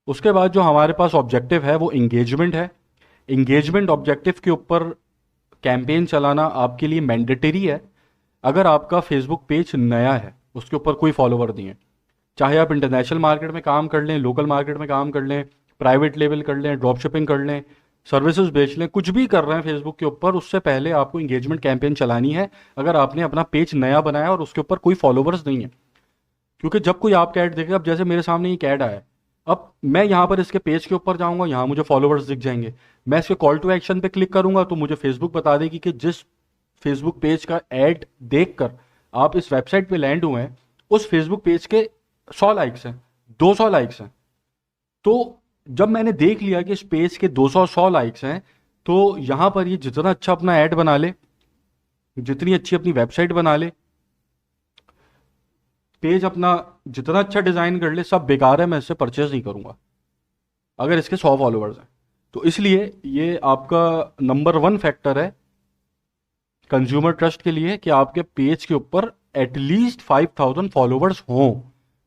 उसके बाद जो हमारे पास ऑब्जेक्टिव है वो इंगेजमेंट है। इंगेजमेंट ऑब्जेक्टिव के ऊपर कैंपेन चलाना आपके लिए मैंडेटरी है। अगर आपका फेसबुक पेज नया है, उसके ऊपर कोई फॉलोवर नहीं है, चाहे आप इंटरनेशनल मार्केट में काम कर लें, लोकल मार्केट में काम कर लें, प्राइवेट लेवल कर लें, ड्रॉप शिपिंग कर लें, सर्विसेज बेच लें, कुछ भी कर रहे हैं फेसबुक के ऊपर, उससे पहले आपको इंगेजमेंट कैंपेन चलानी है। अगर आपने अपना पेज नया बनाया और उसके ऊपर कोई फॉलोवर्स नहीं है, क्योंकि जब कोई आपका ऐड देखेगा, अब जैसे मेरे सामने एक ऐड आया है, अब मैं यहाँ पर इसके पेज के ऊपर जाऊंगा, यहाँ मुझे फॉलोवर्स दिख जाएंगे। मैं इसके कॉल टू एक्शन पे क्लिक करूंगा तो मुझे फेसबुक बता देगी कि जिस फेसबुक पेज का ऐड देखकर आप इस वेबसाइट पे लैंड हुए हैं, उस फेसबुक पेज के 100 लाइक्स हैं, 200 लाइक्स हैं। तो जब मैंने देख लिया कि इस पेज के 200 100 लाइक्स हैं, तो यहाँ पर ये जितना अच्छा अपना ऐड बना ले, जितनी अच्छी अपनी वेबसाइट बना ले, पेज अपना जितना अच्छा डिजाइन कर ले, सब बेकार है, मैं इससे परचेज नहीं करूंगा अगर इसके 100 फॉलोअर्स हैं। तो इसलिए ये आपका नंबर वन फैक्टर है कंज्यूमर ट्रस्ट के लिए कि आपके पेज के ऊपर एटलीस्ट 5000 फॉलोवर्स हों।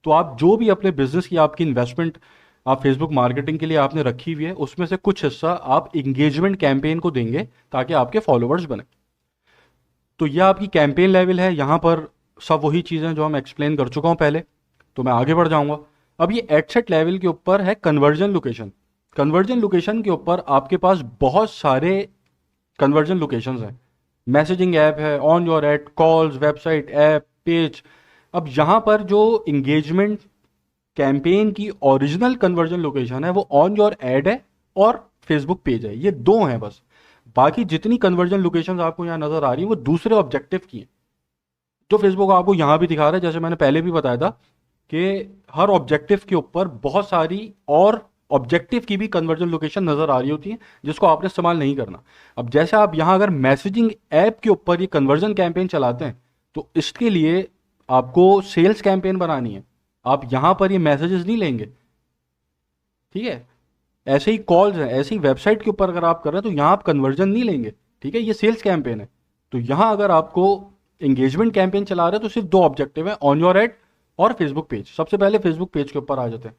तो आप जो भी अपने बिजनेस की आपकी इन्वेस्टमेंट आप फेसबुक मार्केटिंग के लिए आपने रखी हुई है, उसमें से कुछ हिस्सा आप इंगेजमेंट कैंपेन को देंगे ताकि आपके फॉलोवर्स बने। तो यह आपकी कैंपेन लेवल है। यहाँ पर सब वही चीज़ें जो हम एक्सप्लेन कर चुका हूँ पहले, तो मैं आगे बढ़ जाऊंगा। अब ये एडसेट लेवल के ऊपर है कन्वर्जन लोकेशन। कन्वर्जन लोकेशन के ऊपर आपके पास बहुत सारे कन्वर्जन लोकेशंस हैं। मैसेजिंग ऐप है, on your add, calls, website, app, page. अब यहाँ पर जो इंगेजमेंट कैंपेन की ओरिजिनल कन्वर्जन लोकेशन है वो ऑन योर एड है और फेसबुक पेज है, ये दो हैं बस। बाकी जितनी कन्वर्जन लोकेशंस आपको यहाँ नजर आ रही हैं वो दूसरे ऑब्जेक्टिव की हैं, जो फेसबुक आपको यहाँ भी दिखा रहा है। जैसे मैंने पहले भी बताया था कि हर ऑब्जेक्टिव के ऊपर बहुत सारी और ऑब्जेक्टिव की भी कन्वर्जन लोकेशन नजर आ रही होती है, जिसको आपने इस्तेमाल नहीं करना। अब जैसे आप यहाँ अगर मैसेजिंग ऐप के ऊपर ये कन्वर्जन कैंपेन चलाते हैं, तो इसके लिए आपको सेल्स कैंपेन बनानी है। आप यहाँ पर ये मैसेजेस नहीं लेंगे, ठीक है। ऐसे ही कॉल्स हैं, ऐसे ही वेबसाइट के ऊपर अगर आप कर रहे हैं तो यहाँ आप कन्वर्जन नहीं लेंगे, ठीक है, ये सेल्स कैंपेन है। तो यहाँ अगर आपको एंगेजमेंट कैंपेन चला रहे हैं तो सिर्फ दो ऑब्जेक्टिव है, ऑन योर एड और फेसबुक पेज। सबसे पहले फेसबुक पेज के ऊपर आ जाते हैं।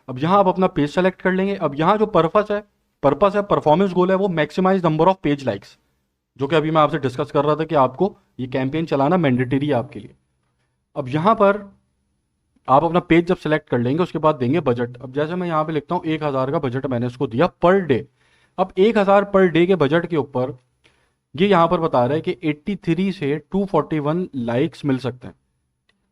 अब यहाँ आप अपना पेज सेलेक्ट कर लेंगे। अब यहाँ जो पर्पस है, परफॉर्मेंस गोल है, वो maximise number of page likes, जो कि अभी मैं आपसे डिस्कस कर रहा था कि आपको ये कैंपेन चलाना मैंडेटरी है आपके लिए। अब यहाँ पर आप अपना पेज जब सेलेक्ट कर लेंगे, उसके बाद देंगे बजट। अब जैसे मैं यहाँ पे लिखता हूँ 1000 का बजट मैंने इसको दिया पर डे। अब 1000 पर डे के बजट के ऊपर ये यहाँ पर बता रहा है कि 83 से 241 लाइक्स मिल सकते हैं।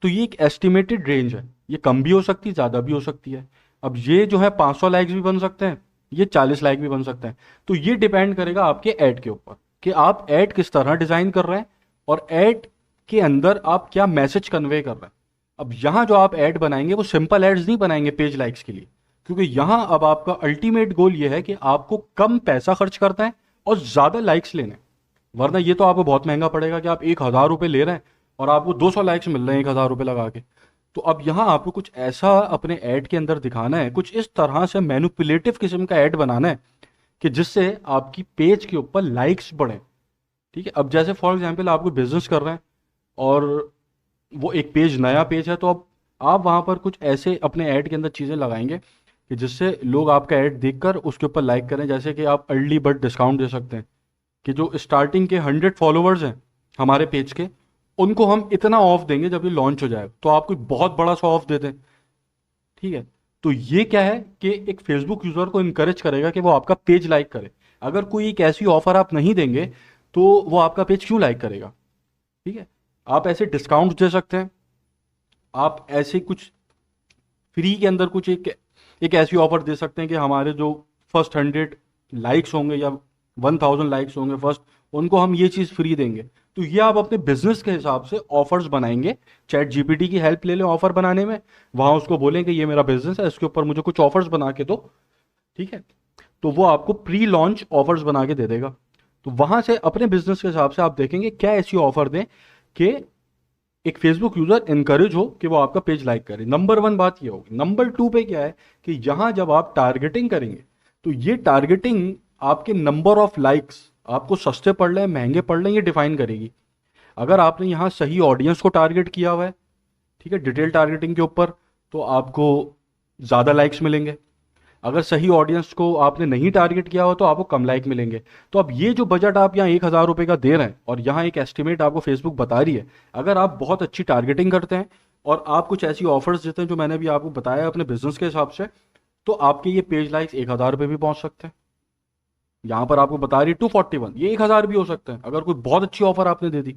तो ये एक एस्टिमेटेड रेंज है, ये कम भी हो सकती है, ज़्यादा भी हो सकती है। अब ये जो है 500 लाइक्स भी बन सकते हैं, ये 40 लाइक भी बन सकते हैं। तो ये डिपेंड करेगा आपके ऐड के ऊपर कि आप ऐड किस तरह डिज़ाइन कर रहे हैं और ऐड के अंदर आप क्या मैसेज कन्वे कर रहे हैं। अब यहाँ जो आप ऐड बनाएंगे वो सिंपल एड्स नहीं बनाएंगे पेज लाइक्स के लिए, क्योंकि यहाँ अब आपका अल्टीमेट गोल ये है कि आपको कम पैसा खर्च करना है और ज़्यादा लाइक्स लेने हैं। वरना ये तो आपको बहुत महंगा पड़ेगा कि आप 1000 रुपये ले रहे हैं और आपको 200 लाइक्स मिल रहे हैं 1000 रुपये लगा के। तो अब यहाँ आपको कुछ ऐसा अपने ऐड के अंदर दिखाना है, कुछ इस तरह से मैनिपुलेटिव किस्म का ऐड बनाना है कि जिससे आपकी पेज के ऊपर लाइक्स बढ़े, ठीक है। अब जैसे फॉर एग्जांपल आप कोई बिजनेस कर रहे हैं और वो एक पेज नया पेज है, तो अब आप वहाँ पर कुछ ऐसे अपने ऐड के अंदर चीज़ें लगाएंगे कि जिससे लोग आपका ऐड देखकर उसके ऊपर लाइक करें। जैसे कि आप अर्ली बर्ड डिस्काउंट दे सकते हैं कि जो स्टार्टिंग के 100 फॉलोवर्स हैं हमारे पेज के, उनको हम इतना ऑफ देंगे जब ये लॉन्च हो जाए। तो आप कोई बहुत बड़ा सा ऑफ दे दें, ठीक है। तो ये क्या है कि एक फेसबुक यूजर को इनकरेज करेगा कि वो आपका पेज लाइक करे। अगर कोई एक ऐसी ऑफर आप नहीं देंगे तो वो आपका पेज क्यों लाइक करेगा, ठीक है। आप ऐसे डिस्काउंट दे सकते हैं, आप ऐसे कुछ फ्री के अंदर कुछ एक ऐसी ऑफर दे सकते हैं कि हमारे जो फर्स्ट 100 लाइक्स होंगे या 1000 लाइक्स होंगे फर्स्ट, उनको हम ये चीज़ फ्री देंगे। तो ये आप अपने बिजनेस के हिसाब से ऑफर्स बनाएंगे। चैट जीपीटी की हेल्प ले लें ऑफर बनाने में, वहां उसको बोलें कि ये मेरा बिजनेस है, इसके ऊपर मुझे कुछ ऑफर्स बना के दो, ठीक है। तो वो आपको प्री लॉन्च ऑफर्स बना के दे देगा। तो वहां से अपने बिजनेस के हिसाब से आप देखेंगे क्या ऐसी ऑफर दें कि एक फेसबुक यूजर इनकरेज हो कि वो आपका पेज लाइक करे। नंबर वन बात ये होगी। नंबर टू पे क्या है कि यहां जब आप टारगेटिंग करेंगे तो ये टारगेटिंग आपके नंबर ऑफ लाइक्स आपको सस्ते पड़ रहे हैं महंगे पड़ रहे हैं ये डिफाइन करेगी। अगर आपने यहाँ सही ऑडियंस को टारगेट किया हुआ है, ठीक है, डिटेल टारगेटिंग के ऊपर, तो आपको ज़्यादा लाइक्स मिलेंगे। अगर सही ऑडियंस को आपने नहीं टारगेट किया हो तो आपको कम लाइक मिलेंगे। तो अब ये जो बजट आप यहाँ 1,000 रुपये का दे रहे हैं और यहाँ एक एस्टिमेट आपको फेसबुक बता रही है, अगर आप बहुत अच्छी टारगेटिंग करते हैं और आप कुछ ऐसी ऑफर्स देते हैं जो मैंने भी आपको बताया अपने बिजनेस के हिसाब से, तो आपके ये पेज लाइक्स 1,000 रुपये भी पहुंच सकते हैं। यहाँ पर आपको बता रही है 241, ये 1,000 भी हो सकते हैं अगर कोई बहुत अच्छी ऑफर आपने दे दी।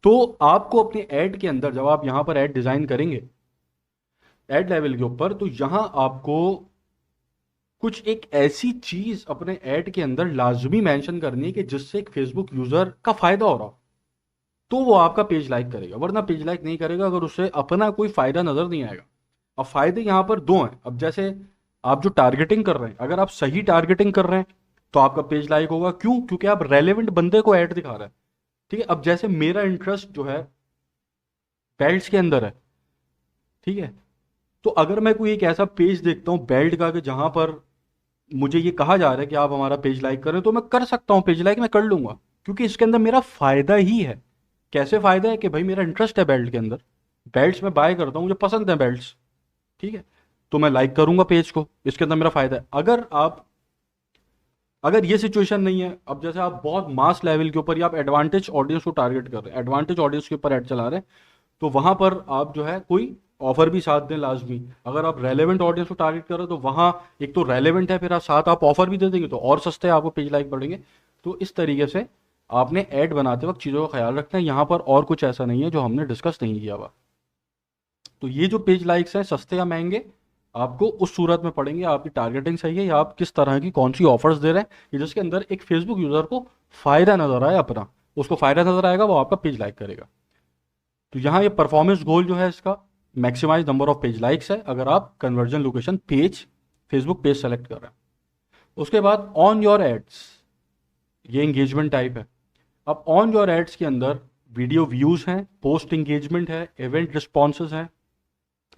तो आपको अपने ऐड के अंदर जब आप यहाँ पर ऐड डिजाइन करेंगे ऐड लेवल के ऊपर, तो यहाँ आपको कुछ एक ऐसी चीज अपने ऐड के अंदर लाजमी मेंशन करनी है कि जिससे एक फेसबुक यूजर का फायदा हो रहा हो, तो वो आपका पेज लाइक करेगा, वरना पेज लाइक नहीं करेगा अगर उससे अपना कोई फायदा नजर नहीं आएगा। अब फायदे यहाँ पर दो हैं। अब जैसे आप जो टारगेटिंग कर रहे हैं, अगर आप सही टारगेटिंग कर रहे हैं तो आपका पेज लाइक होगा। क्यों? क्योंकि आप रेलेवेंट बंदे को ऐड दिखा रहे हैं। ठीक है, अब जैसे मेरा इंटरेस्ट जो है बेल्ट्स के अंदर है, ठीक है, तो अगर मैं कोई एक ऐसा पेज देखता हूँ बेल्ट का कि जहां पर मुझे ये कहा जा रहा है कि आप हमारा पेज लाइक करें, तो मैं कर सकता हूँ, पेज लाइक मैं कर लूंगा, क्योंकि इसके अंदर मेरा फायदा ही है। कैसे फायदा है? कि भाई मेरा इंटरेस्ट है बेल्ट के अंदर, बेल्ट्स में बाय करता हूँ, मुझे पसंद है बेल्ट्स, ठीक है, तो मैं लाइक करूंगा पेज को, इसके अंदर मेरा फायदा है। अगर ये सिचुएशन नहीं है, अब जैसे आप बहुत मास लेवल के ऊपर या आप एडवांटेज ऑडियंस को टारगेट कर रहे हैं, एडवांटेज ऑडियंस के ऊपर ऐड चला रहे हैं, तो वहां पर आप जो है कोई ऑफर भी साथ दें लाजमी। अगर आप रेलेवेंट ऑडियंस को टारगेट कर रहे हो तो वहां एक तो रेलेवेंट है, फिर आप साथ आप ऑफर भी दे देंगे तो और सस्ते आपको पेज लाइक बढ़ेंगे। तो इस तरीके से आपने ऐड बनाते वक्त चीज़ों का ख्याल रखना है। यहाँ पर और कुछ ऐसा नहीं है जो हमने डिस्कस नहीं किया हुआ। तो ये जो पेज लाइक्स हैं, सस्ते या महंगे, आपको उस सूरत में पड़ेंगे आपकी टारगेटिंग सही है या आप किस तरह की कौन सी ऑफर्स दे रहे हैं, कि जिसके अंदर एक फेसबुक यूजर को फायदा नजर आए, अपना उसको फायदा नजर आएगा, वो आपका पेज लाइक करेगा। तो यहाँ ये परफॉर्मेंस गोल जो है इसका maximise number of page likes है, अगर आप conversion location page Facebook page select कर रहे हैं। उसके बाद ऑन योर एड्स, ये इंगेजमेंट टाइप है। अब ऑन योर एड्स के अंदर वीडियो व्यूज हैं, पोस्ट इंगेजमेंट है, इवेंट रिस्पॉन्सेज हैं।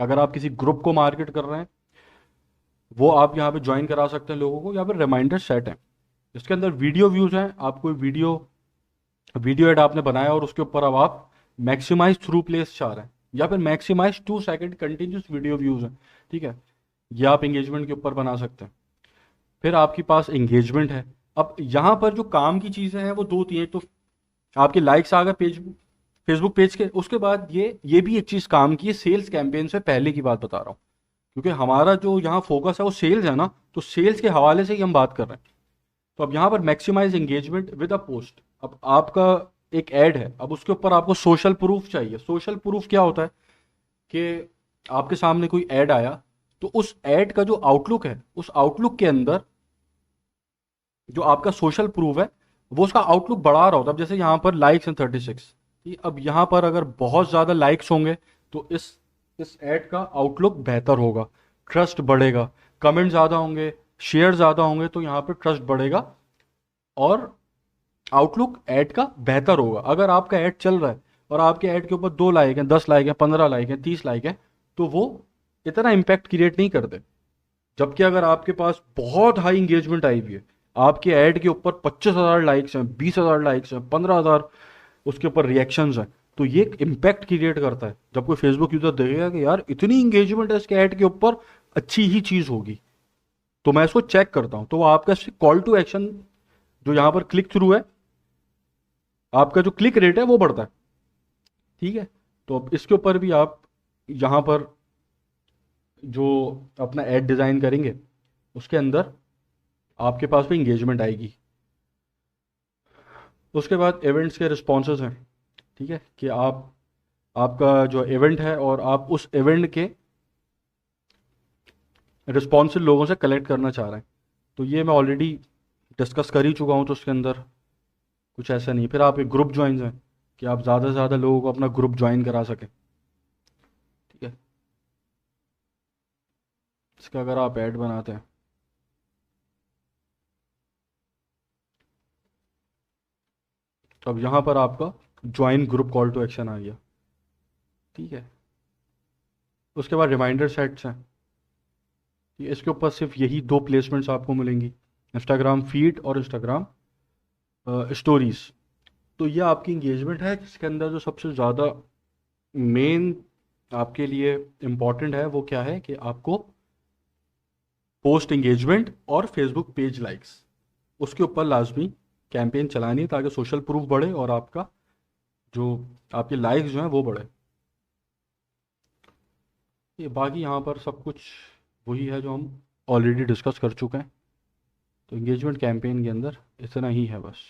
अगर आप किसी ग्रुप को मार्केट कर रहे हैं, वो आप यहाँ पे ज्वाइन करा सकते हैं लोगों को, यहाँ पे रिमाइंडर सेट है। इसके अंदर वीडियो व्यूज हैं, आप कोई वीडियो वीडियो एड आपने बनाया और उसके ऊपर अब आप मैक्सिमाइज थ्रू प्लेस चाह रहे हैं, या फिर maximise 2 second continuous video views हैं, ठीक है, ये आप एंगेजमेंट के ऊपर बना सकते हैं। फिर आपके पास एंगेजमेंट है। अब यहाँ पर जो काम की चीज़ें हैं वो दो तीन, एक तो आपके लाइक्स आ गए पेज फेसबुक पेज के, उसके बाद ये भी एक चीज़ काम की है, सेल्स कैंपेन से पहले की बात बता रहा हूँ, क्योंकि हमारा जो यहाँ फोकस है वो सेल्स है ना, तो सेल्स के हवाले से ही हम बात कर रहे हैं। तो अब यहाँ पर maximise engagement with a post. अब आपका एक ऐड है, अब उसके ऊपर आपको सोशल प्रूफ चाहिए। सोशल प्रूफ क्या होता है कि आपके सामने कोई ऐड आया, तो उस ऐड का जो आउटलुक है, उस आउटलुक के अंदर जो आपका सोशल प्रूफ है वो उसका आउटलुक बढ़ा रहा होता है। अब जैसे यहाँ पर लाइक्स हैं 36, अब यहाँ पर अगर बहुत ज़्यादा लाइक्स होंगे तो इस ऐड का आउटलुक बेहतर होगा, ट्रस्ट बढ़ेगा। कमेंट ज़्यादा होंगे, शेयर ज़्यादा होंगे, तो यहाँ पर ट्रस्ट बढ़ेगा और आउटलुक ऐड का बेहतर होगा। अगर आपका ऐड चल रहा है और आपके ऐड के ऊपर 2 लाइक हैं, 10 लाइक हैं, 15 लाइक हैं, 30 लाइक हैं, तो वो इतना इम्पैक्ट क्रिएट नहीं करते। जबकि अगर आपके पास बहुत हाई इंगेजमेंट आई हुई है, आपके ऐड के ऊपर 25,000 लाइक्स हैं, 20,000 लाइक्स हैं, 15,000 उसके ऊपर रिएक्शंस हैं, तो ये एक इम्पैक्ट क्रिएट करता है। जब कोई फेसबुक यूजर देखेगा कि यार इतनी इंगेजमेंट है इसके ऐड के ऊपर, अच्छी ही चीज होगी, तो मैं इसको चेक करता हूं। तो वो आपका कॉल टू एक्शन जो यहाँ पर क्लिक थ्रू है, आपका जो क्लिक रेट है वो बढ़ता है, ठीक है। तो अब इसके ऊपर भी आप यहाँ पर जो अपना ऐड डिजाइन करेंगे उसके अंदर आपके पास भी इंगेजमेंट आएगी। उसके बाद इवेंट्स के रिस्पॉन्सेज हैं, ठीक है, कि आपका जो इवेंट है और आप उस इवेंट के रिस्पॉन्सिव लोगों से कलेक्ट करना चाह रहे हैं, तो ये मैं ऑलरेडी डिस्कस कर ही चुका हूँ, तो उसके अंदर कुछ ऐसा नहीं। फिर आप एक ग्रुप ज्वाइन हैं कि आप ज़्यादा से ज़्यादा लोगों को अपना ग्रुप ज्वाइन करा सकें, ठीक है। इसका अगर आप ऐड बनाते हैं, तो अब यहाँ पर आपका join group call to action आ गया, ठीक है। उसके बाद रिमाइंडर सेट्स हैं, इसके ऊपर सिर्फ यही 2 प्लेसमेंट्स आपको मिलेंगी, इंस्टाग्राम फीड और इंस्टाग्राम स्टोरीज। तो ये आपकी इंगेजमेंट है, जिसके अंदर जो सबसे ज़्यादा मेन आपके लिए इम्पॉर्टेंट है वो क्या है कि आपको पोस्ट इंगेजमेंट और फेसबुक पेज लाइक्स, उसके ऊपर लाजमी कैंपेन चलानी है ताकि सोशल प्रूफ बढ़े और आपका जो आपके लाइक्स जो हैं वो बढ़े। ये बाकी यहाँ पर सब कुछ वही है जो हम ऑलरेडी डिस्कस कर चुके हैं। तो इंगेजमेंट कैंपेन के अंदर इतना ही है बस।